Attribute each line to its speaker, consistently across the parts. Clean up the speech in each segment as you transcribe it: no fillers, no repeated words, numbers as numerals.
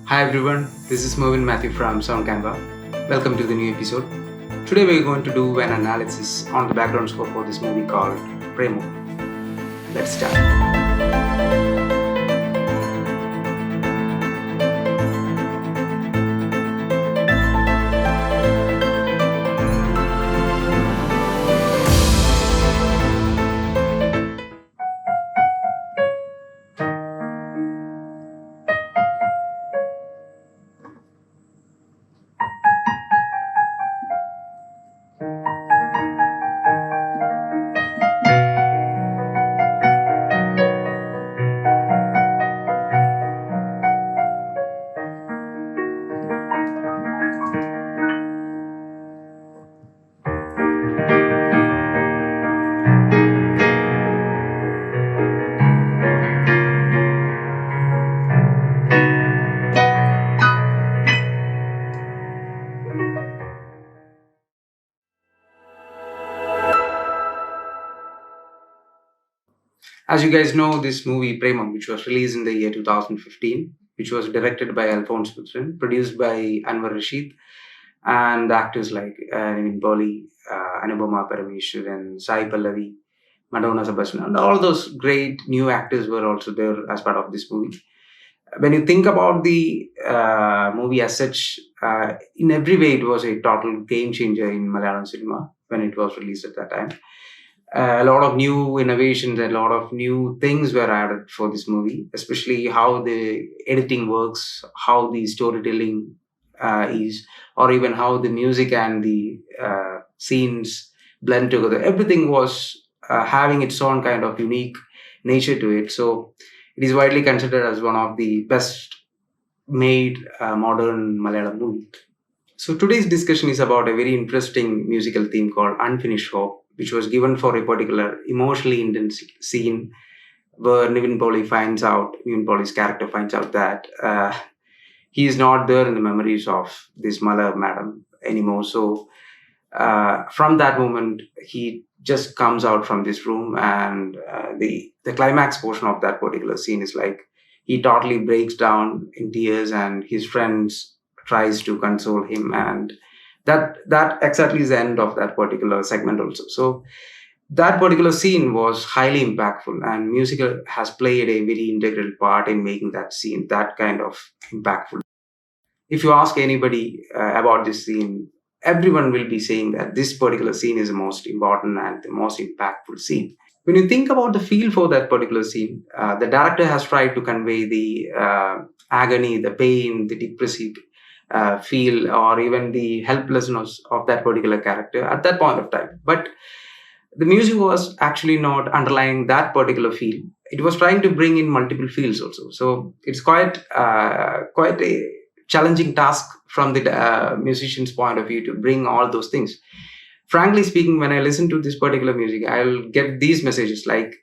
Speaker 1: Hi everyone, this is Mervin Matthew from Sound Canva. Welcome to the new episode. Today we're going to do an analysis on the background score for this movie called PREMAM. Let's start. As you guys know, this movie PREMAM, which was released in the year 2015, which was directed by Alphonse Puthran, produced by Anwar Rashid, and actors like Nivin Pauly, Anubama Parameshwaran, Sai Pallavi, Madonna Sebastian, and all those great new actors were also there as part of this movie. When you think about the movie as such, in every way it was a total game changer in Malayalam cinema when it was released at that time. A lot of new innovations, a lot of new things were added for this movie, especially how the editing works, how the storytelling is, or even how the music and the scenes blend together. Everything was having its own kind of unique nature to it. So it is widely considered as one of the best made modern Malayalam movie. So today's discussion is about a very interesting musical theme called Unfinished Hope, which was given for a particular emotionally intense scene where Nivin Pauly's character finds out that he is not there in the memories of this Mala madam anymore. So from that moment, he just comes out from this room, and the climax portion of that particular scene is like he totally breaks down in tears, and his friends tries to console him, and that exactly is the end of that particular segment also. So that particular scene was highly impactful, and musical has played a very integral part in making that scene that kind of impactful. If you ask anybody about this scene, everyone will be saying that this particular scene is the most important and the most impactful scene. When you think about the feel for that particular scene, the director has tried to convey the agony, the pain, the depressive feel, or even the helplessness of that particular character at that point of time. But the music was actually not underlying that particular feel. It was trying to bring in multiple feels also. So it's quite a challenging task from the musician's point of view to bring all those things. Frankly speaking, when I listen to this particular music, I'll get these messages like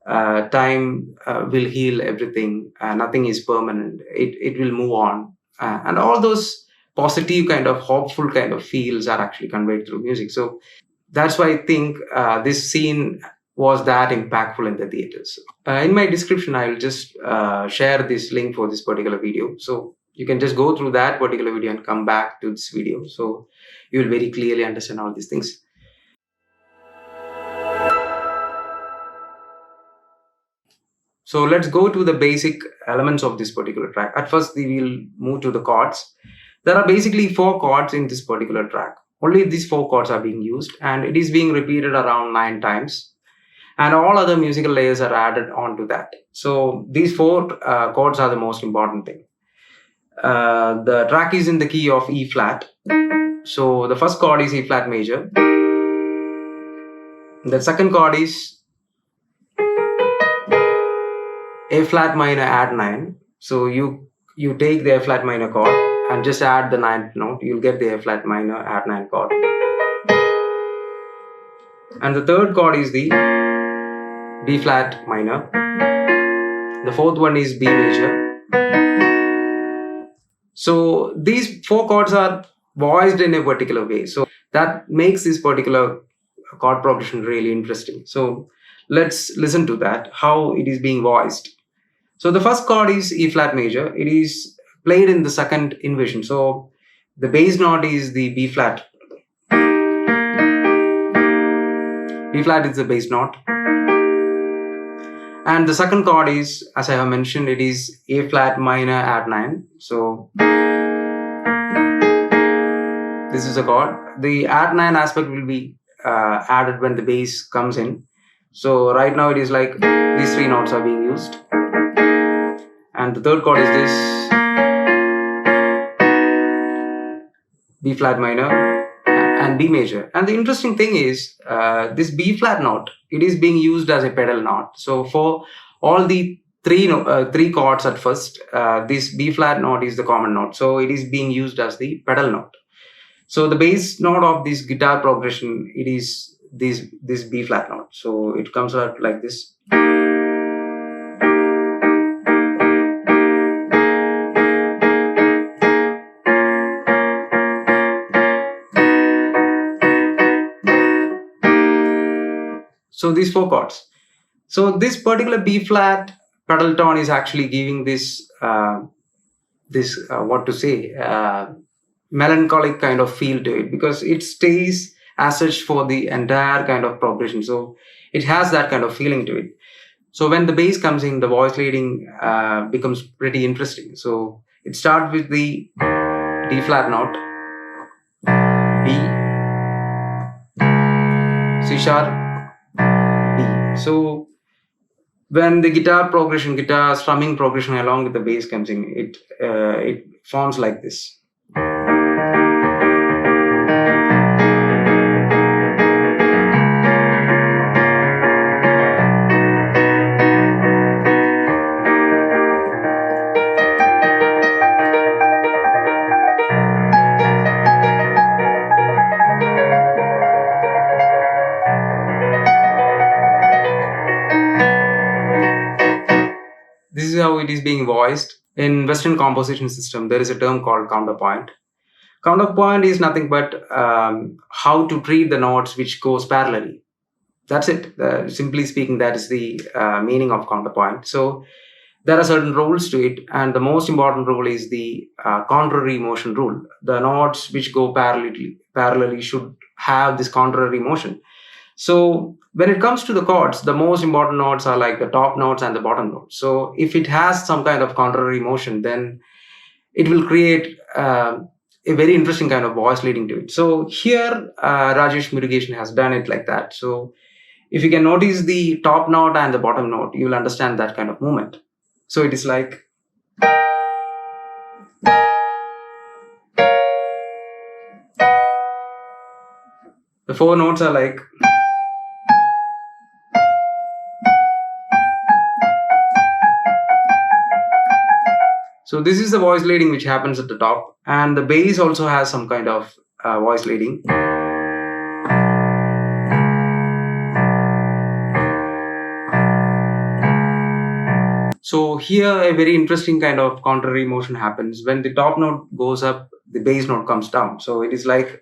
Speaker 1: time will heal everything, nothing is permanent, it will move on, and all those positive kind of hopeful kind of feels are actually conveyed through music. So that's why I think this scene was that impactful in the theaters. In my description, I will just share this link for this particular video. So you can just go through that particular video and come back to this video. So you will very clearly understand all these things. So let's go to the basic elements of this particular track. At first, we will move to the chords. There are basically 4 chords in this particular track. Only these 4 chords are being used, and it is being repeated around 9 times. And all other musical layers are added onto that. So these 4 chords are the most important thing. The track is in the key of E flat. So the first chord is E flat major. The second chord is A flat minor add 9. So you take the A flat minor chord and just add the 9th note. You'll get the A flat minor add 9 chord. And the third chord is the B flat minor. The fourth one is B major. So these 4 chords are voiced in a particular way. So that makes this particular chord progression really interesting. So let's listen to that, how it is being voiced. So the first chord is E flat major. It is played in the second inversion. So the bass note is the B flat. B flat is the bass note. And the second chord is, as I have mentioned, it is A flat minor add 9. So this is a chord. The add 9 aspect will be added when the bass comes in. So right now it is like these three notes are being used. And the third chord is this B flat minor and B major. And the interesting thing is this B flat note, it is being used as a pedal note. So for all the three chords at first, this B flat note is the common note. So it is being used as the pedal note. So the bass note of this guitar progression, it is this B flat note. So it comes out like this. So these four chords. So this particular B flat pedal tone is actually giving this melancholic kind of feel to it, because it stays as such for the entire kind of progression. So it has that kind of feeling to it. So when the bass comes in, the voice leading becomes pretty interesting. So it starts with the D flat note, B, C sharp, B. So when the guitar strumming progression along with the bass comes in, it forms like this. This is how it is being voiced. In Western composition system, there is a term called counterpoint. Counterpoint is nothing but how to treat the notes which goes parallelly. That's it. Simply speaking, that is the meaning of counterpoint. So there are certain rules to it, and the most important rule is the contrary motion rule. The notes which go parallelly should have this contrary motion. So when it comes to the chords, the most important notes are like the top notes and the bottom notes. So if it has some kind of contrary motion, then it will create a very interesting kind of voice leading to it. So here Rajesh Murugesan has done it like that. So if you can notice the top note and the bottom note, you will understand that kind of movement. So it is like the four notes are like so this is the voice leading which happens at the top, and the bass also has some kind of voice leading. So here a very interesting kind of contrary motion happens. When the top note goes up, the bass note comes down. So it is like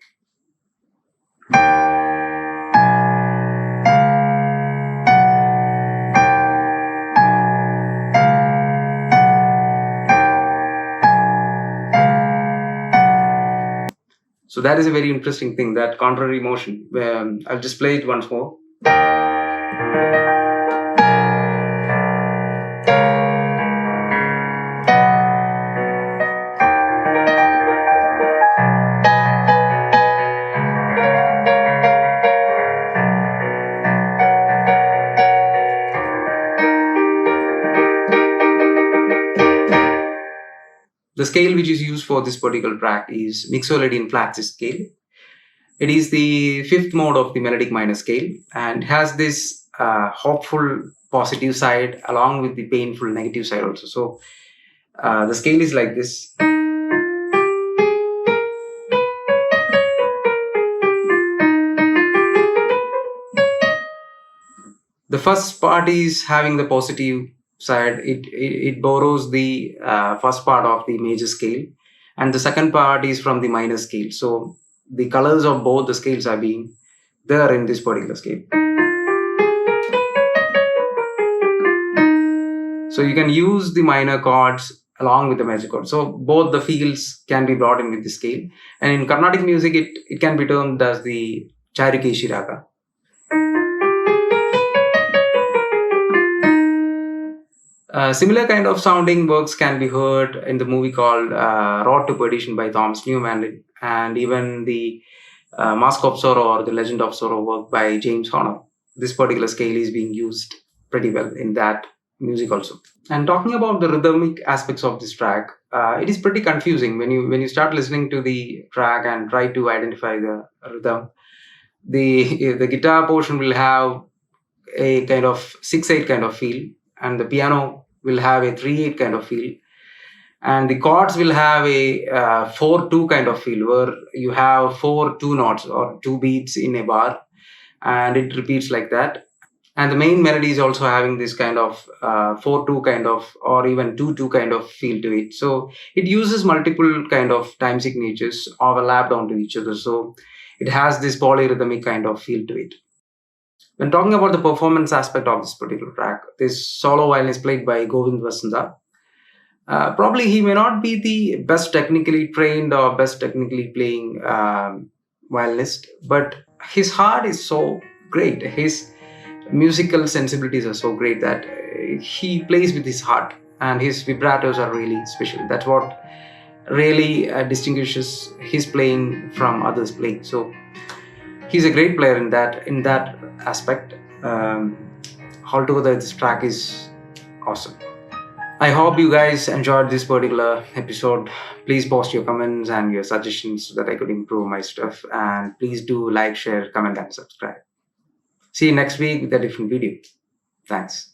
Speaker 1: so that is a very interesting thing, that contrary motion. I'll just play it once more. The scale which is used for this particular track is Mixolydian flat scale. It is the fifth mode of the melodic minor scale, and has this hopeful positive side along with the painful negative side also. So the scale is like this. The first part is having the positive side. It borrows the first part of the major scale, and the second part is from the minor scale. So the colors of both the scales are being there in this particular scale. So you can use the minor chords along with the major chord. So both the feels can be brought in with the scale. And in Carnatic music, it can be termed as the Charukesi raga. Similar kind of sounding works can be heard in the movie called Road to Perdition by Thomas Newman, and even the Mask of Sorrow or the Legend of Sorrow work by James Horner. This particular scale is being used pretty well in that music also. And talking about the rhythmic aspects of this track, it is pretty confusing when you start listening to the track and try to identify the rhythm. The guitar portion will have a kind of 6/8 kind of feel, and the piano will have a 3/8 kind of feel, and the chords will have a 4/2 kind of feel, where you have 4/2 notes or 2 beats in a bar, and it repeats like that. And the main melody is also having this kind of 4/2 kind of, or even 2/2 kind of feel to it. So it uses multiple kind of time signatures overlapped onto each other. So it has this polyrhythmic kind of feel to it. When talking about the performance aspect of this particular track, this solo violin is played by Govind Vasanta. Probably he may not be the best technically trained or best technically playing violinist, but his heart is so great. His musical sensibilities are so great that he plays with his heart, and his vibratos are really special. That's what really distinguishes his playing from others playing. So he's a great player in that aspect. Altogether, this track is awesome. I hope you guys enjoyed this particular episode. Please post your comments and your suggestions so that I could improve my stuff. And please do like, share, comment, and subscribe. See you next week with a different video. Thanks.